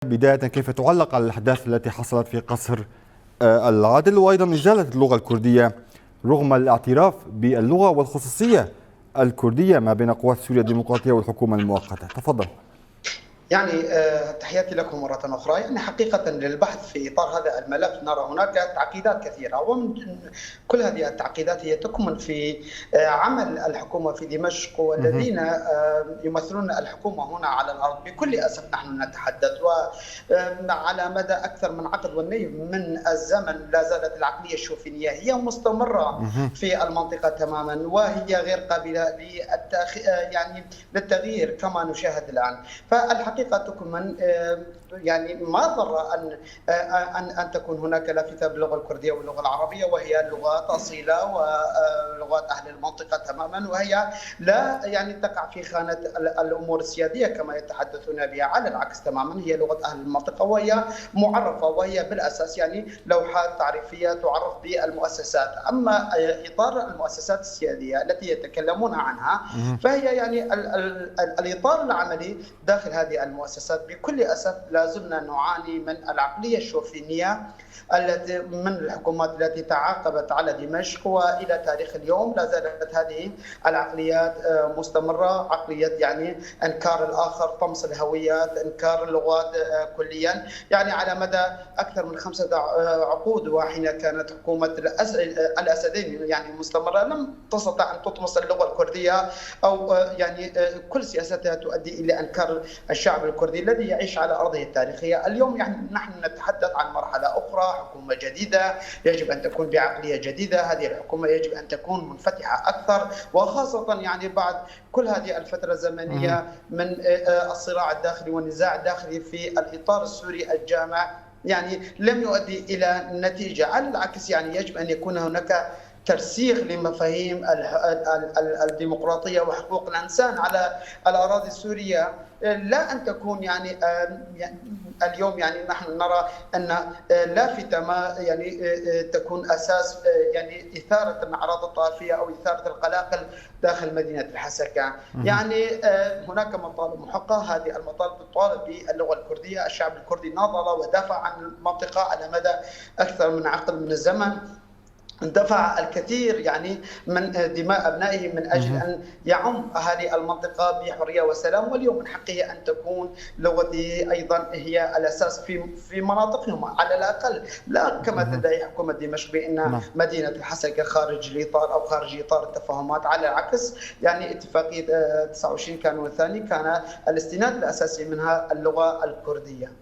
بداية كيف تعلق على الأحداث التي حصلت في قصر العدل وأيضا إزالة اللغة الكردية رغم الاعتراف باللغة والخصوصية الكردية ما بين قوات سوريا الديمقراطية والحكومة المؤقتة؟ تفضل. تحياتي لكم مرة أخرى. حقيقة للبحث في إطار هذا الملف نرى هناك تعقيدات كثيرة، ومن كل هذه التعقيدات هي تكمن في عمل الحكومة في دمشق، والذين يمثلون الحكومة هنا على الأرض بكل أسف نحن نتحدث، وعلى مدى أكثر من عقد والنيف من الزمن لا زالت العقلية الشوفينية هي مستمرة في المنطقة تماما، وهي غير قابلة للتغيير كما نشاهد الآن. فالحقيقة تكمن ما ضر ان تكون هناك لافتة باللغه الكرديه واللغه العربيه، وهي لغات اصيله ولغات اهل المنطقه تماما، وهي لا تقع في خانه الامور السياديه كما يتحدثون بها، على العكس تماما هي لغه اهل المنطقه، وهي معرفه، وهي بالاساس لوحات تعريفيه تعرف بالمؤسسات. اما اطار المؤسسات السياديه التي يتكلمون عنها فهي الاطار العملي داخل هذه المؤسسات بكل اسف لا زلنا نعاني من العقلية الشوفينية التي من الحكومات التي تعاقبت على دمشق، والى تاريخ اليوم لا زالت هذه العقليات مستمرة. عقلية انكار الاخر، طمس الهويات، انكار اللغات كليا، على مدى اكثر من 5 عقود، وحين كانت حكومة الاسدين مستمرة لم تستطع ان تطمس اللغة الكردية، او كل سياستها تؤدي الى انكار الشعب الكردي الذي يعيش على ارضه التاريخيه. اليوم نحن نتحدث عن مرحله اخرى، حكومه جديده يجب ان تكون بعقليه جديده. هذه الحكومه يجب ان تكون منفتحه اكثر، وخاصه بعد كل هذه الفتره الزمنيه من الصراع الداخلي والنزاع الداخلي في الاطار السوري الجامع، لم يؤدي الى نتيجه. على العكس يجب ان يكون هناك ترسيخ لمفاهيم الديمقراطية وحقوق الإنسان على الأراضي السورية، لا أن تكون اليوم نحن نرى أن لافتة ما تكون أساس إثارة الأعراض الطائفية أو إثارة القلاقل داخل مدينة الحسكة. هناك مطالب محققة، هذه المطالب تطالب باللغة الكردية. الشعب الكردي ناضل ودافع عن المنطقة على مدى أكثر من عقد من الزمن، دفع الكثير من دماء أبنائه من أجل أن يعم أهالي المنطقة بحرية وسلام، واليوم من حقه أن تكون لغته أيضا هي الأساس في مناطقهم على الأقل، لا كما تدعي حكومة دمشق بأن مدينة الحسكة خارج الإطار أو خارج إطار التفاهمات. على العكس اتفاقية 29 كانون الثاني كان الاستناد الأساسي منها اللغة الكردية.